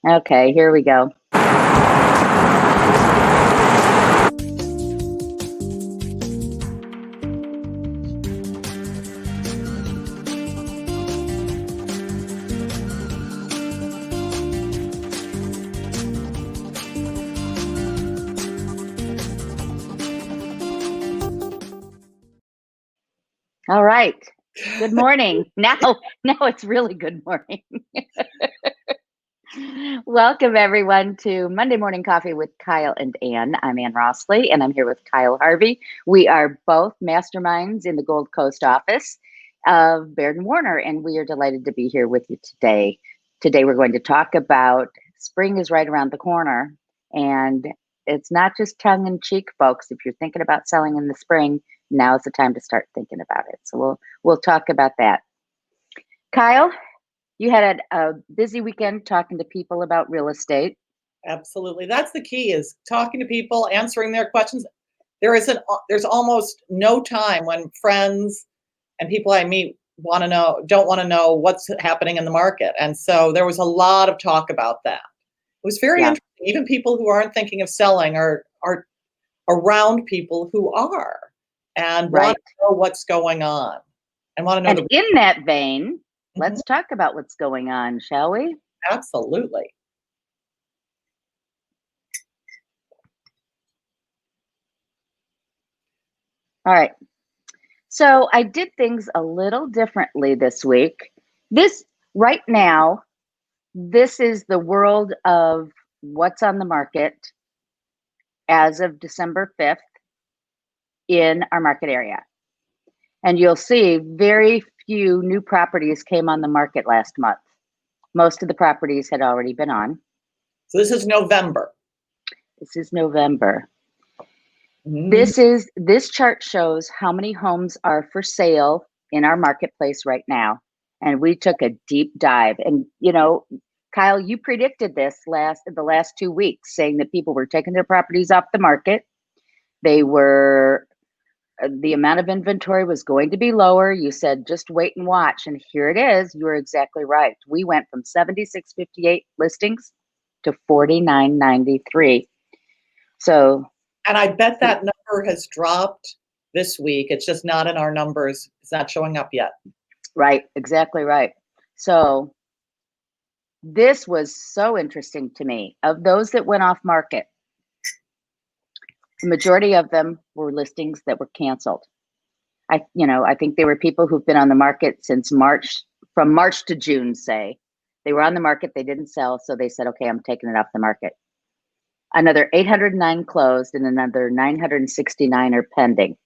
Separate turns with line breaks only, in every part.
Okay, here we go. All right. Good morning. Now it's really good morning. Welcome everyone to Monday Morning Coffee with Kyle and Anne. I'm Anne Rossley and I'm here with Kyle Harvey. We are both masterminds in the Gold Coast office of Baird Warner, and we are delighted to be here with you today. Today we're going to talk about spring is right around the corner, and it's not just tongue in cheek, folks. If you're thinking about selling in the spring, now is the time to start thinking about it. So we'll talk about that. Kyle, you had a busy weekend talking to people about real estate.
Absolutely. That's the key, is talking to people, answering their questions. There's almost no time when friends and people I meet don't want to know what's happening in the market. And so there was a lot of talk about that. It was very interesting. Even people who aren't thinking of selling are around people who are and want to know what's going on and want to know.
And in that vein, let's talk about what's going on, shall we?
Absolutely.
All right. So I did things a little differently this week. Right now, this is the world of what's on the market as of December 5th in our market area. And you'll see very few new properties came on the market last month. Most of the properties had already been on.
So this is November.
This is November. This chart shows how many homes are for sale in our marketplace right now. And we took a deep dive. And Kyle, you predicted this the last 2 weeks, saying that people were taking their properties off the market. The amount of inventory was going to be lower. You said, just wait and watch. And here it is. You were exactly right. We went from 7658 listings to 4993. So,
and I bet that number has dropped this week. It's just not in our numbers. It's not showing up yet.
Right. Exactly right. So this was so interesting to me. Of those that went off market, the majority of them were listings that were canceled. I think they were people who've been on the market since from March to June, say. They were on the market, they didn't sell, so they said, okay, I'm taking it off the market. Another 809 closed and another 969 are pending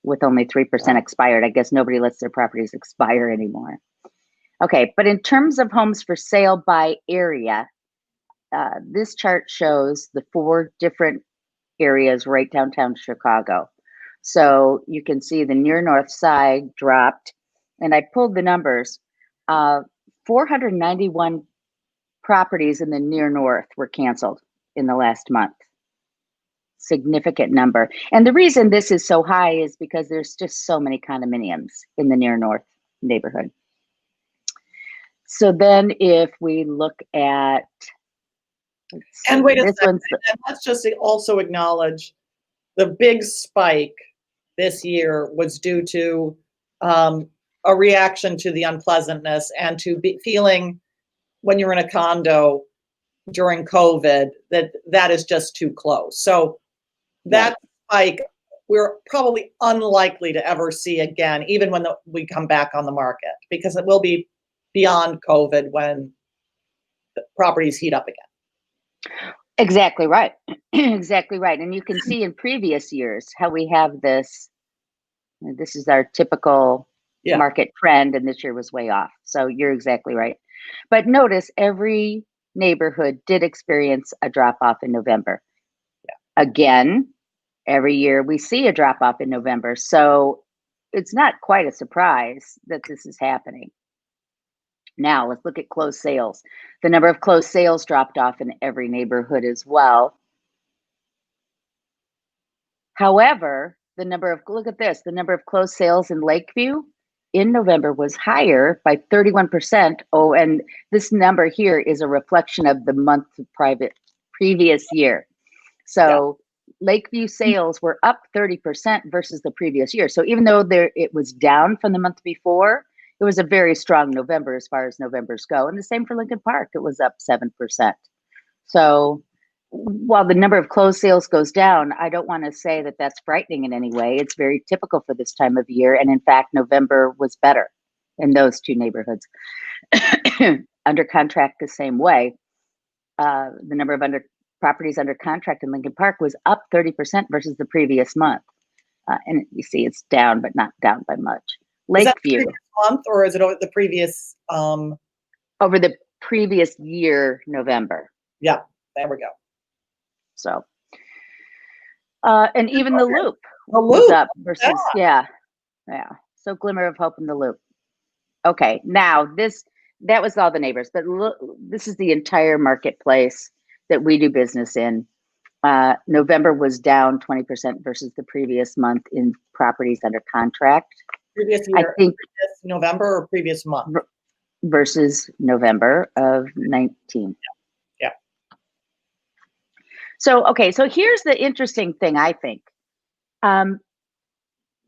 with only 3% expired. I guess nobody lets their properties expire anymore. Okay, but in terms of homes for sale by area, this chart shows the 4 different areas right downtown Chicago. So you can see the near north side dropped, and I pulled the numbers. 491 properties in the near north were canceled in the last month. Significant number. And the reason this is so high is because there's just so many condominiums in the near north neighborhood. So then if we look at,
and wait a second, and let's just also acknowledge the big spike this year was due to a reaction to the unpleasantness and to feeling when you're in a condo during COVID that is just too close. So that spike, we're probably unlikely to ever see again, even when we come back on the market, because it will be beyond COVID when the properties heat up again.
Exactly right. Exactly right. And you can see in previous years how we have this is our typical market trend, and this year was way off. So you're exactly right. But notice every neighborhood did experience a drop off in November. Again, every year we see a drop off in November. So it's not quite a surprise that this is happening. Now let's look at closed sales. The number of closed sales dropped off in every neighborhood as well. However, the number of closed sales in Lakeview in November was higher by 31%. Oh, and this number here is a reflection of the month of previous year. So Lakeview sales were up 30% versus the previous year. So even though it was down from the month before, it was a very strong November as far as Novembers go. And the same for Lincoln Park, it was up 7%. So while the number of closed sales goes down, I don't want to say that that's frightening in any way. It's very typical for this time of year. And in fact, November was better in those two neighborhoods. Under contract the same way. The number of properties under contract in Lincoln Park was up 30% versus the previous month. And you see it's down, but not down by much. Lakeview.
Is that the previous month, or is it over the previous?
Over the previous year, November.
Yeah, there we go.
So, and even the Loop was up versus, yeah. So glimmer of hope in the Loop. Okay, now that was all the neighbors, but look, this is the entire marketplace that we do business in. November was down 20% versus the previous month in properties under contract.
Previous year, I think previous November or previous month?
Versus November of 19.
Yeah.
So, okay, so here's the interesting thing, I think. The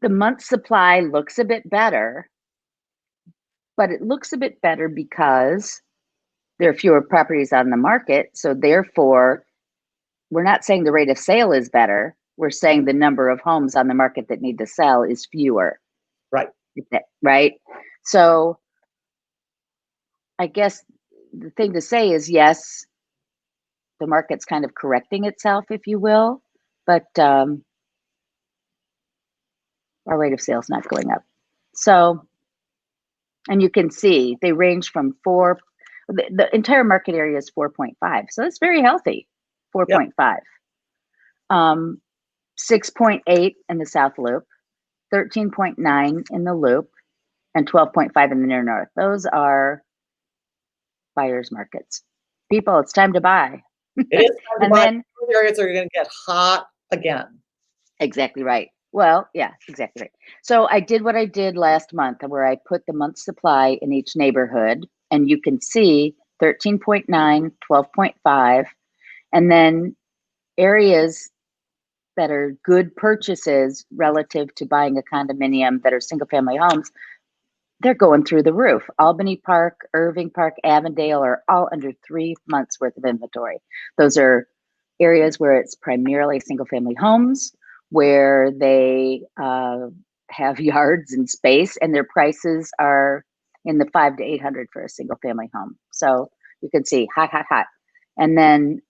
month supply looks a bit better, but it looks a bit better because there are fewer properties on the market. So therefore, we're not saying the rate of sale is better. We're saying the number of homes on the market that need to sell is fewer.
Right.
Right. So I guess the thing to say is, yes, the market's kind of correcting itself, if you will, but our rate of sale is not going up. So, and you can see they range from the entire market area is 4.5. So that's very healthy, 4.5. Yep. 6.8 in the South Loop, 13.9 in the Loop, and 12.5 in the Near North. Those are buyers markets. People, it's time to buy.
It is time to buy. Then areas are going to get hot again.
Exactly right. Well, yeah, exactly right. So I did what I did last month where I put the month's supply in each neighborhood, and you can see 13.9, 12.5, and then areas that are good purchases relative to buying a condominium that are single family homes, they're going through the roof. Albany Park, Irving Park, Avondale are all under 3 months worth of inventory. Those are areas where it's primarily single family homes, where they have yards and space, and their prices are in the $500 to $800 for a single family home. So you can see hot, hot, hot. And then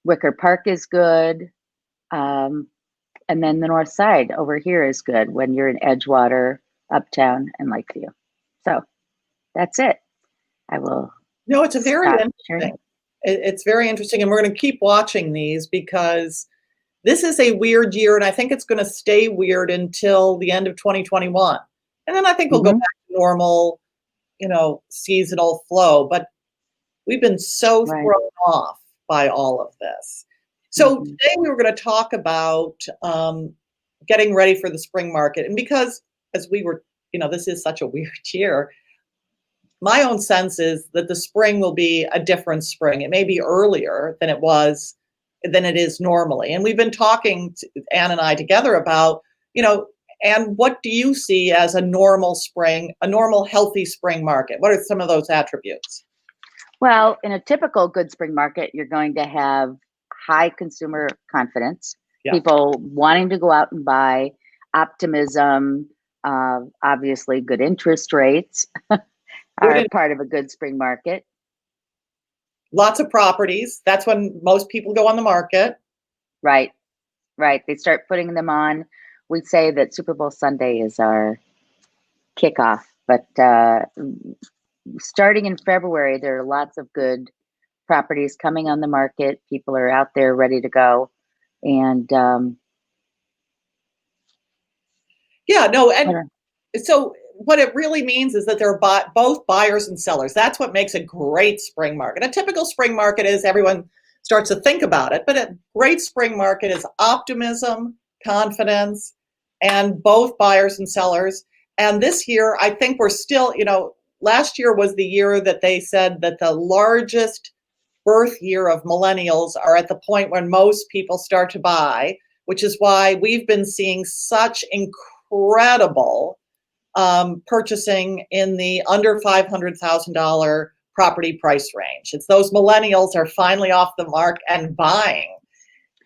Wicker Park is good. And then the north side over here is good when you're in Edgewater, Uptown, and Lakeview. So that's it. I will.
No, it's a very interesting. It's very interesting, and we're going to keep watching these because this is a weird year, and I think it's going to stay weird until the end of 2021. And then I think we'll go back to normal, seasonal flow. But we've been so thrown off by all of this. So today we were going to talk about getting ready for the spring market. And because as we were, this is such a weird year, my own sense is that the spring will be a different spring. It may be earlier than it is normally. And we've been talking, Anne and I together about, Anne, what do you see as a normal spring, a normal healthy spring market? What are some of those attributes?
Well, in a typical good spring market, you're going to have high consumer confidence, people wanting to go out and buy, optimism, obviously good interest rates are part of a good spring market.
Lots of properties. That's when most people go on the market.
Right. They start putting them on. We say that Super Bowl Sunday is our kickoff, but starting in February, there are lots of good properties coming on the market. People are out there ready to go. And
so what it really means is that there are both buyers and sellers. That's what makes a great spring market. A typical spring market is everyone starts to think about it, but a great spring market is optimism, confidence, and both buyers and sellers. And this year, I think we're still, last year was the year that they said that the largest birth year of millennials are at the point when most people start to buy, which is why we've been seeing such incredible purchasing in the under $500,000 property price range. It's those millennials are finally off the mark and buying.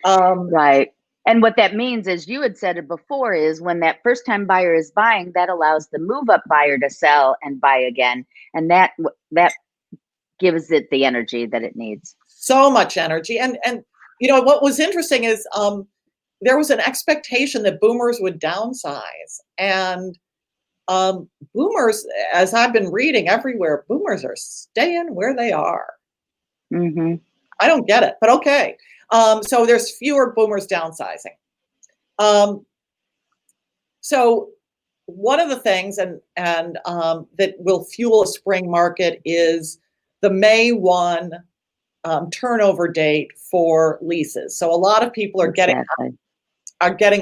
Right. And what that means, as you had said it before, is when that first time buyer is buying, that allows the move up buyer to sell and buy again. And that gives it the energy that it needs.
So much energy. And what was interesting is there was an expectation that boomers would downsize. And boomers, as I've been reading everywhere, boomers are staying where they are.
Mm-hmm.
I don't get it, but okay. So there's fewer boomers downsizing. So one of the things and that will fuel a spring market is the May 1 turnover date for leases. So a lot of people are getting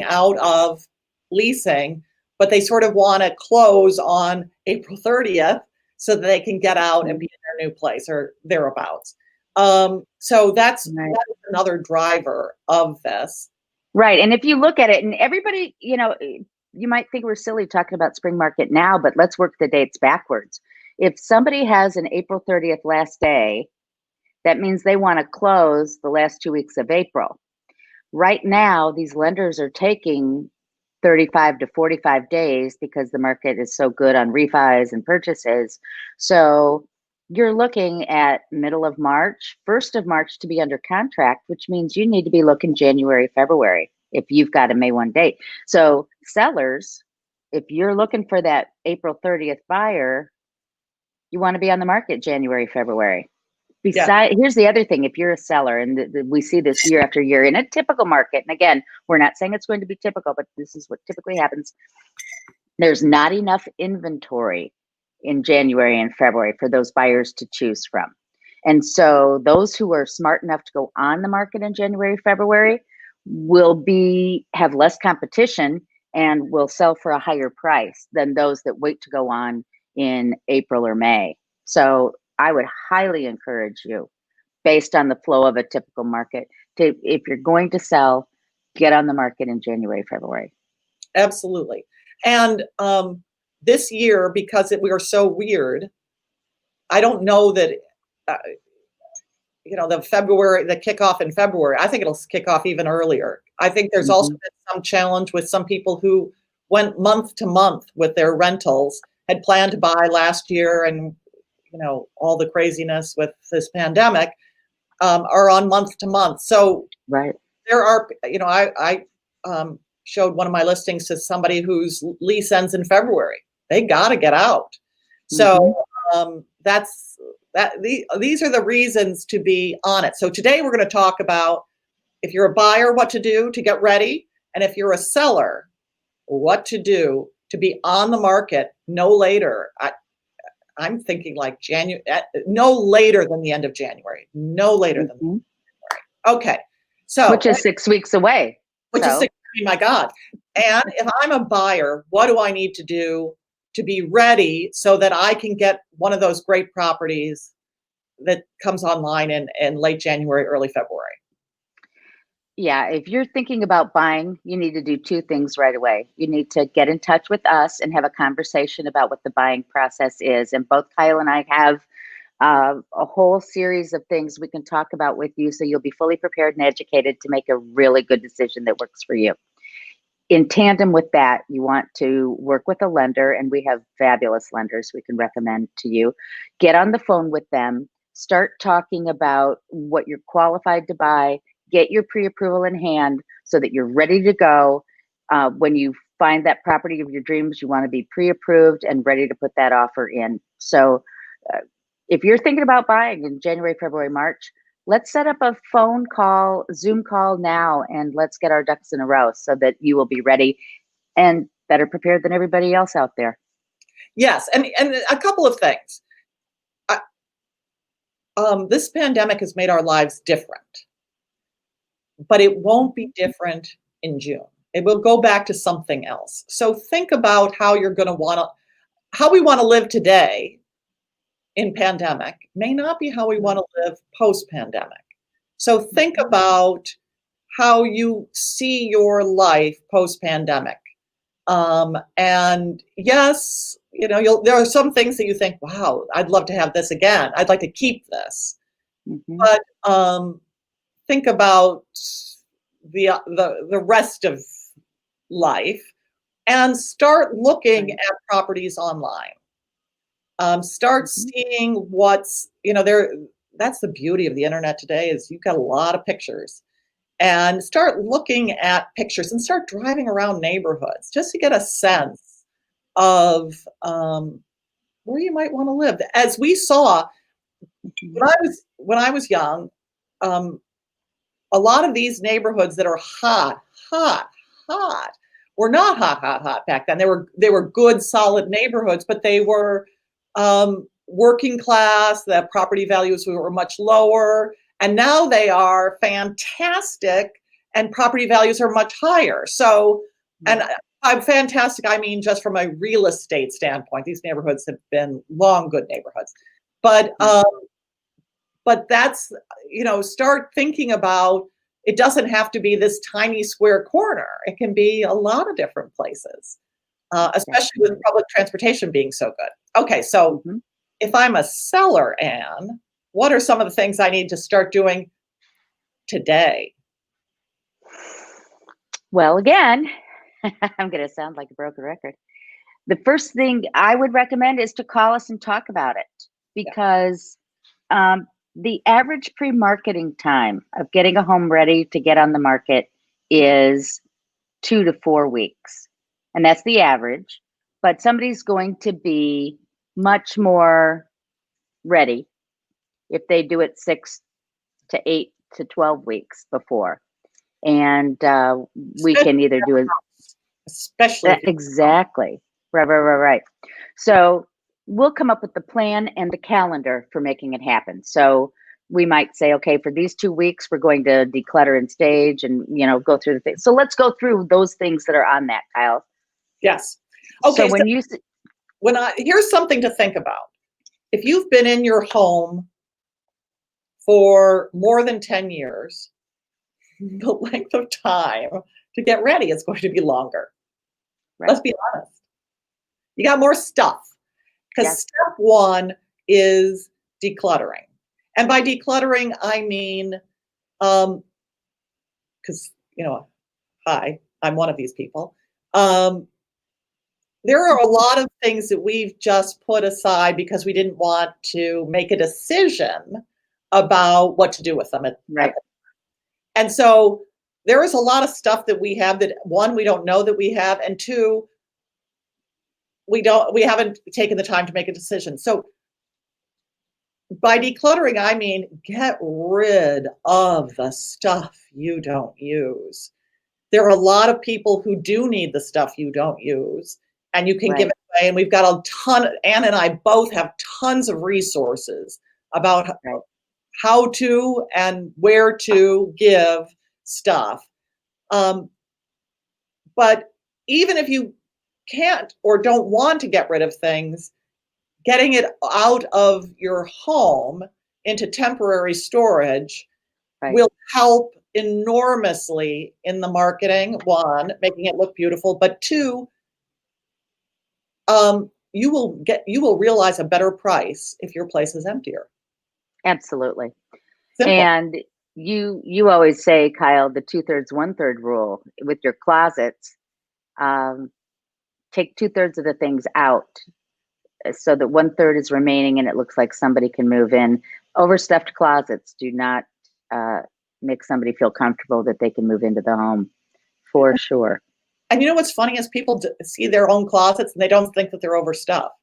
out of leasing, but they sort of want to close on April 30th so that they can get out and be in their new place or thereabouts. So that's another driver of this.
Right. And if you look at it, and everybody, you might think we're silly talking about spring market now, but let's work the dates backwards. If somebody has an April 30th last day, that means they want to close the last 2 weeks of April. Right now, these lenders are taking 35 to 45 days because the market is so good on refis and purchases. So you're looking at middle of March, 1st of March to be under contract, which means you need to be looking January, February if you've got a May 1 date. So sellers, if you're looking for that April 30th buyer, you want to be on the market January, February. Here's the other thing. If you're a seller, and we see this year after year in a typical market, and again, we're not saying it's going to be typical, but this is what typically happens. There's not enough inventory in January and February for those buyers to choose from. And so those who are smart enough to go on the market in January, February will have less competition and will sell for a higher price than those that wait to go on in April or May. So I would highly encourage you, based on the flow of a typical market, if you're going to sell, get on the market in January, February.
Absolutely. And this year, because we are so weird, I don't know that, the kickoff in February, I think it'll kick off even earlier. I think there's also been some challenge with some people who went month to month with their rentals, had planned to buy last year, and all the craziness with this pandemic are on month to month. So there are, I showed one of my listings to somebody whose lease ends in February. They got to get out. So these are the reasons to be on it. So today we're going to talk about, if you're a buyer, what to do to get ready. And if you're a seller, what to do to be on the market no later. I'm thinking like no later than the end of January. No later than January. Okay. So
which is 6 weeks away.
My God. And if I'm a buyer, what do I need to do to be ready so that I can get one of those great properties that comes online in late January, early February?
Yeah, if you're thinking about buying, you need to do two things right away. You need to get in touch with us and have a conversation about what the buying process is. And both Kyle and I have a whole series of things we can talk about with you, so you'll be fully prepared and educated to make a really good decision that works for you. In tandem with that, you want to work with a lender, and we have fabulous lenders we can recommend to you. Get on the phone with them, start talking about what you're qualified to buy, get your pre-approval in hand so that you're ready to go. When you find that property of your dreams, you want to be pre-approved and ready to put that offer in. So if you're thinking about buying in January, February, March, let's set up a phone call, Zoom call now, and let's get our ducks in a row so that you will be ready and better prepared than everybody else out there.
Yes, and a couple of things. This pandemic has made our lives different, but it won't be different in June. It will go back to something else. So think about how you're going to how we want to live today in pandemic may not be how we want to live post-pandemic. So think about how you see your life post-pandemic. And yes, there are some things that you think, wow, I'd love to have this again. I'd like to keep this. But think about the rest of life and start looking at properties online. Start seeing what's, there. That's the beauty of the internet today, is you've got a lot of pictures. And start looking at pictures and start driving around neighborhoods just to get a sense of where you might want to live. As we saw when I was young, a lot of these neighborhoods that are hot were not hot back then. They were good, solid neighborhoods, but they were working class. The property values were much lower. And now they are fantastic and property values are much higher. So, and I'm fantastic, I mean, just from a real estate standpoint, these neighborhoods have been long good neighborhoods. But that's, start thinking about, it doesn't have to be this tiny square corner. It can be a lot of different places, especially with public transportation being so good. Okay, so if I'm a seller, Anne, what are some of the things I need to start doing today?
Well, again, I'm going to sound like a broken record. The first thing I would recommend is to call us and talk about it, because the average pre-marketing time of getting a home ready to get on the market is 2 to 4 weeks. And that's the average. But somebody's going to be much more ready if they do it 6 to 8 to 12 weeks before. And we can either do it.
Especially.
Exactly. Right. So we'll come up with the plan and the calendar for making it happen. So we might say, okay, for these 2 weeks, we're going to declutter and stage and, go through the things. So let's go through those things that are on that, Kyle.
Yes. Okay.
So
here's something to think about. If you've been in your home for more than 10 years, the length of time to get ready is going to be longer. Right. Let's be honest. You got more stuff. Because step one is decluttering. And by decluttering, I mean, because, hi, I'm one of these people. There are a lot of things that we've just put aside because we didn't want to make a decision about what to do with them.
Right.
And so there is a lot of stuff that we have that, one, we don't know that we have, and two, we haven't taken the time to make a decision. So by decluttering, I mean, get rid of the stuff you don't use. There are a lot of people who do need the stuff you don't use, and you can give it away. And we've got a ton, Anne and I both have tons of resources about how to and where to give stuff. But even if you can't or don't want to get rid of things, getting it out of your home into temporary storage will help enormously in the marketing. One, making it look beautiful, but two, you will realize a better price if your place is emptier.
Absolutely.
Simple.
And you always say, Kyle, the 2/3, 1/3 rule with your closets. Take 2/3 of the things out so that 1/3 is remaining and it looks like somebody can move in. Overstuffed closets do not make somebody feel comfortable that they can move into the home, for sure.
And you know what's funny is people see their own closets and they don't think that they're overstuffed.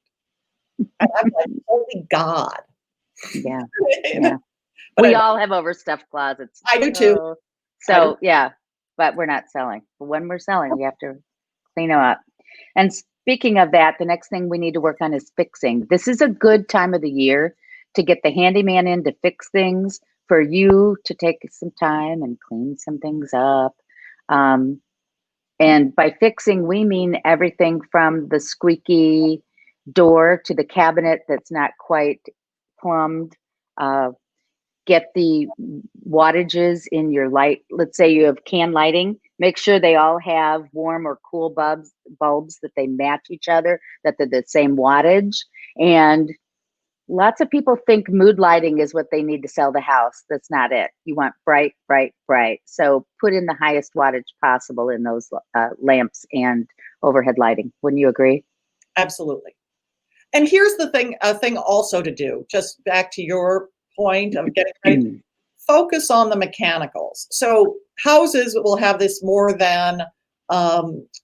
And I'm like, holy God.
Yeah. But we all have overstuffed closets.
I do too.
So yeah, but we're not selling. But when we're selling, we have to clean them up. And speaking of that, the next thing we need to work on is fixing. This is a good time of the year to get the handyman in to fix things, for you to take some time and clean some things up. And by fixing, we mean everything from the squeaky door to the cabinet that's not quite plumbed. Get the wattages in your light. Let's say you have can lighting. Make sure they all have warm or cool bulbs that they match each other, that they're the same wattage. And lots of people think mood lighting is what they need to sell the house. That's not it. You want bright, bright, bright. So put in the highest wattage possible in those lamps and overhead lighting. Wouldn't you agree?
Absolutely. And here's the thing, a thing also to do, just back to your point of getting ready, focus on the mechanicals. So houses will have this more than condos,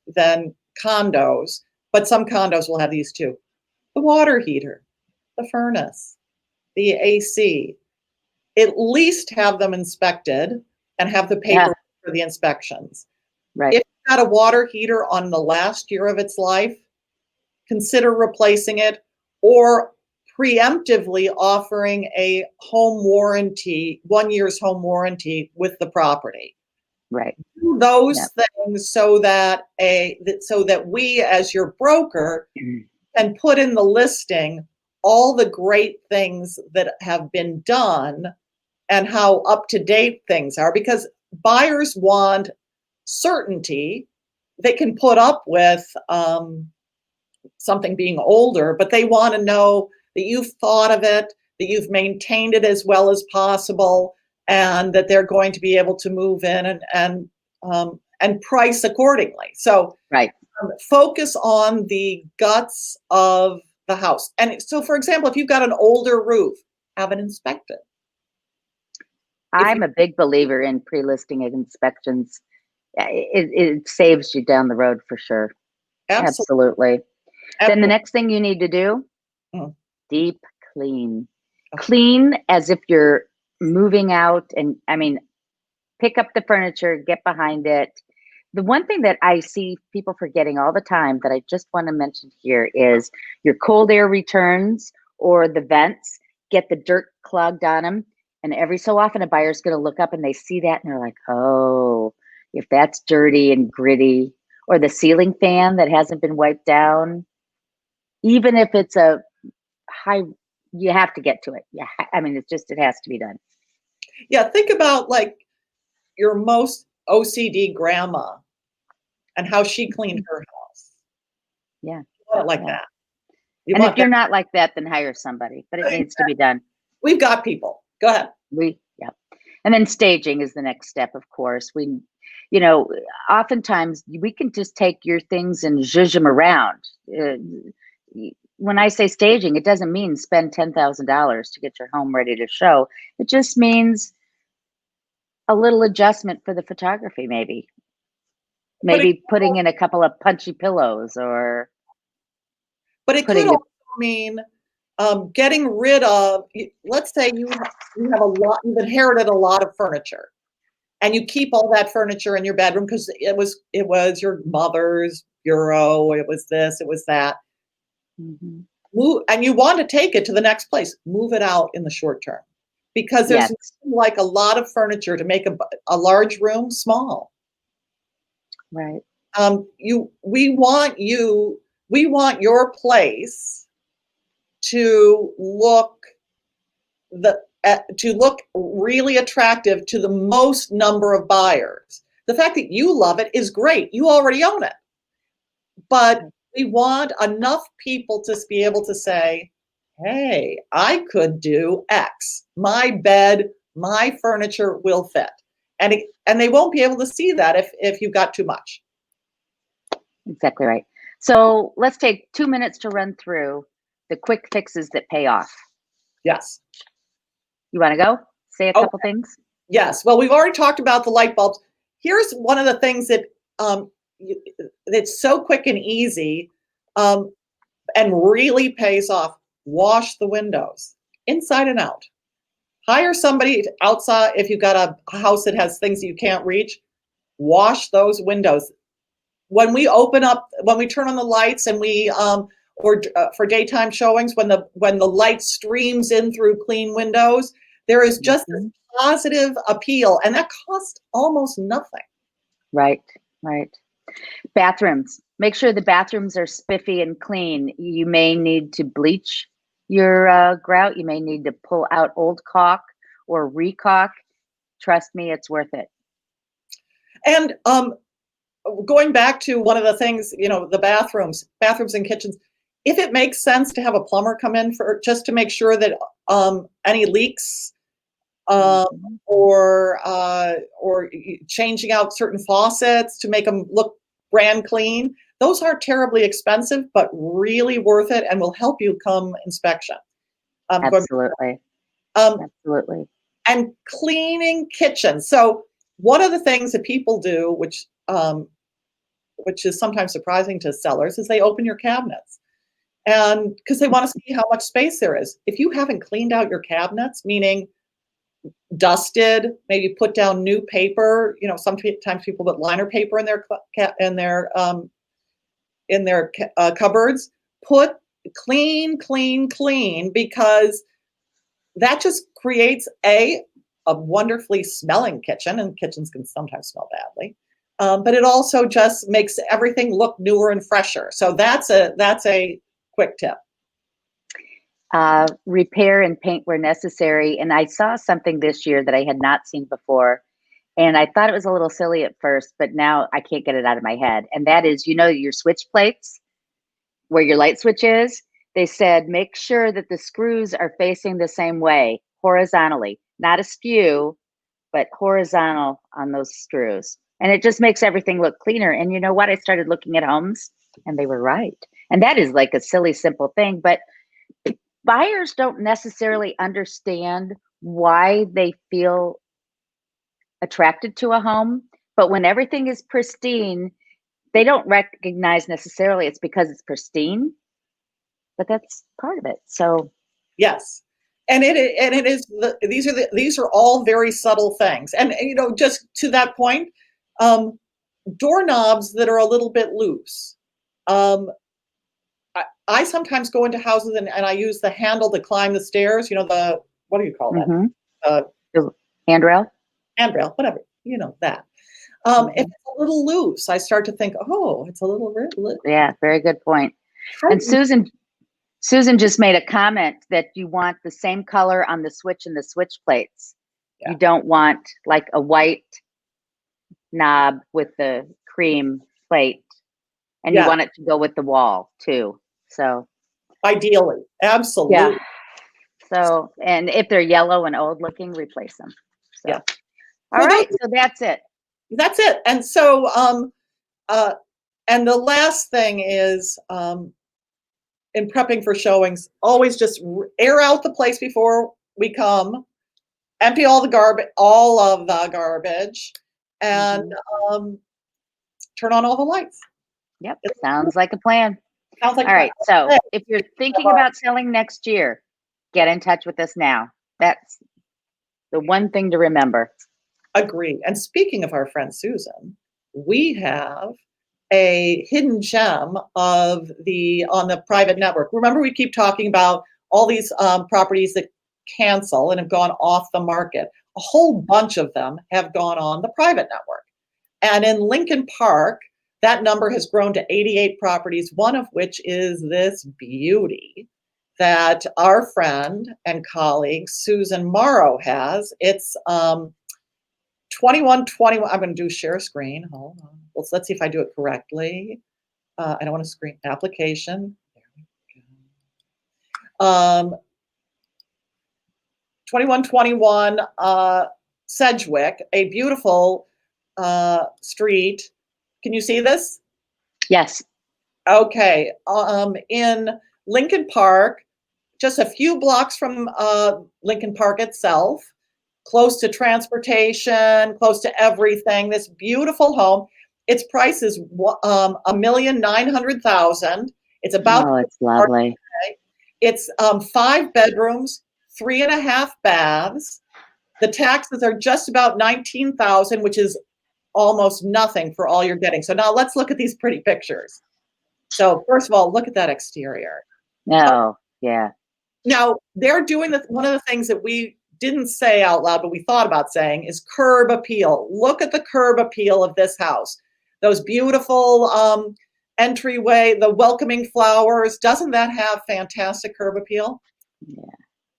but some condos will have these too. The water heater, the furnace, the AC, at least have them inspected and have the paper for the inspections.
Right.
If you've got a water heater on the last year of its life, consider replacing it or preemptively offering a home warranty, 1 year's home warranty with the property.
Right.
Do those things so that we as your broker can put in the listing all the great things that have been done and how up to date things are, because buyers want certainty. They can put up with something being older, but they want to know that you've thought of it, that you've maintained it as well as possible, and that they're going to be able to move in and price accordingly. So focus on the guts of the house. And so, for example, if you've got an older roof, have it inspected.
I'm a big believer in pre-listing inspections. It saves you down the road for sure. Absolutely. Then the next thing you need to do, deep clean. Clean as if you're moving out, and I mean, pick up the furniture, get behind it. The one thing that I see people forgetting all the time that I just want to mention here is your cold air returns or the vents get the dirt clogged on them. And every so often a buyer's going to look up and they see that and they're like, oh, if that's dirty and gritty, or the ceiling fan that hasn't been wiped down, even if it's a high, you have to get to it. Yeah. I mean, it has to be done.
Yeah. Think about like your most OCD grandma and how she cleaned her house.
Yeah.
Like that.
And if you're not like that, then hire somebody, but it needs to be done.
We've got people. Go ahead.
And then staging is the next step, of course. Oftentimes we can just take your things and zhuzh them around. When I say staging, it doesn't mean spend $10,000 to get your home ready to show. It just means a little adjustment for the photography, maybe putting in a couple of punchy pillows, or.
But it could also mean getting rid of. Let's say you have you've inherited a lot of furniture, and you keep all that furniture in your bedroom because it was your mother's bureau. It was this. It was that. Move, and you want to take it to the next place. Move it out in the short term, because there's like a lot of furniture to make a large room small.
Right.
We want your place to look really attractive to the most number of buyers. The fact that you love it is great. You already own it. But we want enough people to be able to say, hey, I could do X. My bed, my furniture will fit. And they won't be able to see that if you've got too much.
Exactly right. So let's take 2 minutes to run through the quick fixes that pay off.
Yes.
You want to go? Say a couple things?
Yes. Well, we've already talked about the light bulbs. Here's one of the things that that's so quick and easy and really pays off. Wash the windows inside and out. Hire somebody outside. If you've got a house that has things that you can't reach, wash those windows. When we turn on the lights and or for daytime showings, when the light streams in through clean windows, there is just this positive appeal, and that costs almost nothing.
Right. Bathrooms. Make sure the bathrooms are spiffy and clean. You may need to bleach your grout. You may need to pull out old caulk or recaulk. Trust me, it's worth it.
And going back to one of the things, the bathrooms and kitchens, if it makes sense to have a plumber come in just to make sure that any leaks or changing out certain faucets to make them look brand clean, those aren't terribly expensive, but really worth it and will help you come inspection.
Absolutely. Absolutely.
And cleaning kitchens. So one of the things that people do, which is sometimes surprising to sellers, is they open your cabinets. And because they want to see how much space there is. If you haven't cleaned out your cabinets, meaning dusted, maybe put down new paper, sometimes people put liner paper in their cupboards, put clean, because that just creates a wonderfully smelling kitchen, and kitchens can sometimes smell badly. But it also just makes everything look newer and fresher. So that's a quick tip.
Repair and paint where necessary. And I saw something this year that I had not seen before. And I thought it was a little silly at first, but now I can't get it out of my head. And that is, your switch plates where your light switch is, they said, make sure that the screws are facing the same way, horizontally, not askew, but horizontal on those screws. And it just makes everything look cleaner. And you know what? I started looking at homes and they were right. And that is like a silly, simple thing, but buyers don't necessarily understand why they feel attracted to a home. But when everything is pristine, they don't recognize necessarily it's because it's pristine, but that's part of it. So
yes. And it is these are all very subtle things. And just to that point, doorknobs that are a little bit loose. I sometimes go into houses and I use the handle to climb the stairs. What do you call that?
Handrail?
Handrail, whatever. That. If it's a little loose, I start to think, oh, it's a little loose.
Yeah, very good point. And Susan just made a comment that you want the same color on the switch and the switch plates. Yeah. You don't want like a white knob with the cream plate, and you want it to go with the wall too. So
ideally, absolutely.
Yeah. So, and if they're yellow and old looking, replace them. So. Yeah. All right. So that's it.
That's it. And so, and the last thing is, in prepping for showings, always just air out the place before we come, empty all of the garbage, and turn on all the lights.
Yep. Sounds like a plan.
Sounds like
all right. So if you're thinking about selling next year, get in touch with us now. That's the one thing to remember.
Agree. And speaking of our friend Susan, we have a hidden gem on the private network. Remember, we keep talking about all these properties that cancel and have gone off the market. A whole bunch of them have gone on the private network. And in Lincoln Park, that number has grown to 88 properties, one of which is this beauty that our friend and colleague Susan Morrow has. It's 2121. I'm going to do share screen. Hold on. Let's see if I do it correctly. I don't want to screen application. There we go. 2121 Sedgwick, a beautiful street. Can you see this?
Yes.
Okay. In Lincoln Park, just a few blocks from Lincoln Park itself, close to transportation, close to everything. This beautiful home. Its price is $1,900,000. It's about.
Oh, it's lovely.
It's 5 bedrooms, 3.5 baths. The taxes are just about $19,000, which is almost nothing for all you're getting. So now let's look at these pretty pictures. So first of all, look at that exterior.
Oh, yeah.
Now they're doing one of the things that we didn't say out loud, but we thought about saying is curb appeal. Look at the curb appeal of this house. those beautiful entryway, the welcoming flowers. Doesn't that have fantastic curb appeal?
Yeah.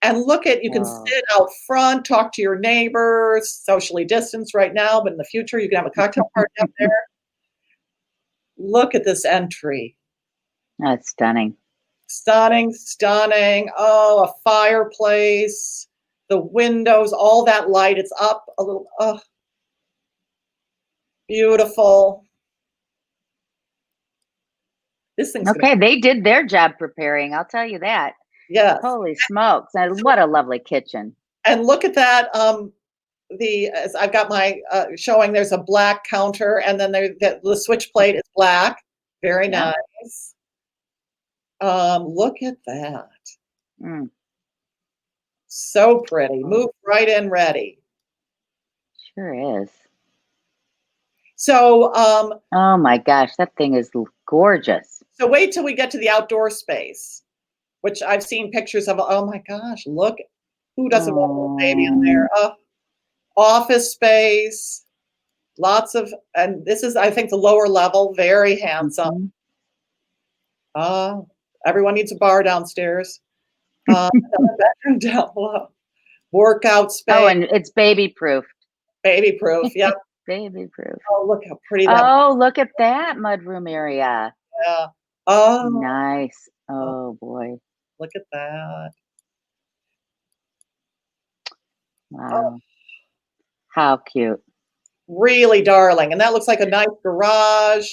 And look at, you can
Wow.
sit out front, talk to your neighbors, socially distanced right now, but in the future you can have a cocktail party up there. Look at this entry.
That's stunning.
Stunning, stunning. Oh, a fireplace, the windows, all that light. It's up a little. Oh, beautiful. This thing's
Okay, they did their job preparing. I'll tell you that.
yes.
Holy smokes! And what a lovely kitchen.
And look at that. As I've got my showing. There's a black counter, and then the switch plate is black. Very
Yeah.
nice. Look at that.
Mm,
So pretty. Move right in, ready.
sure is.
So,
Oh my gosh, that thing is gorgeous.
so wait till we get to the outdoor space, which I've seen pictures of. Oh my gosh, look. Who doesn't want a little baby in there? Office space, lots of, and this is, I think, the lower level, very handsome. Everyone needs a bar downstairs. Another bedroom down below. Workout space.
Oh, and it's baby proof.
Baby proof, yep.
Baby proof.
Oh, look how pretty that.
Oh, look at that mudroom area.
Yeah. Oh,
Nice. Oh boy.
look at that.
Wow. How cute.
Really darling. And that looks like a nice garage.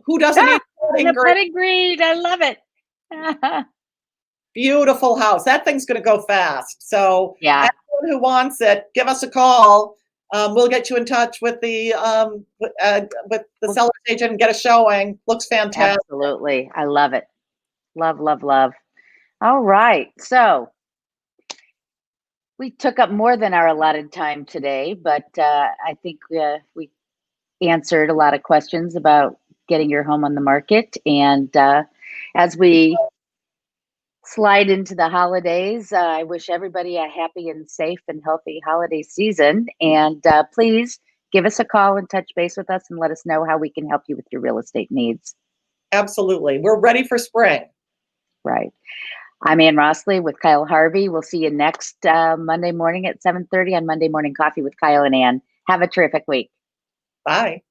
Who doesn't need
The pedigree. I love it.
Beautiful house. That thing's going to go fast. So
Yeah.
anyone who wants it, give us a call. We'll get you in touch with the seller's agent and get a showing. Looks fantastic.
Absolutely. I love it. Love, love, love. All right. So we took up more than our allotted time today, but I think we answered a lot of questions about getting your home on the market. And as we slide into the holidays, I wish everybody a happy and safe and healthy holiday season. And please give us a call and touch base with us and let us know how we can help you with your real estate needs.
Absolutely. We're ready for spring.
Right. I'm Anne Rossley with Kyle Harvey. We'll see you next Monday morning at 7:30 on Monday Morning Coffee with Kyle and Ann. Have a terrific week.
Bye.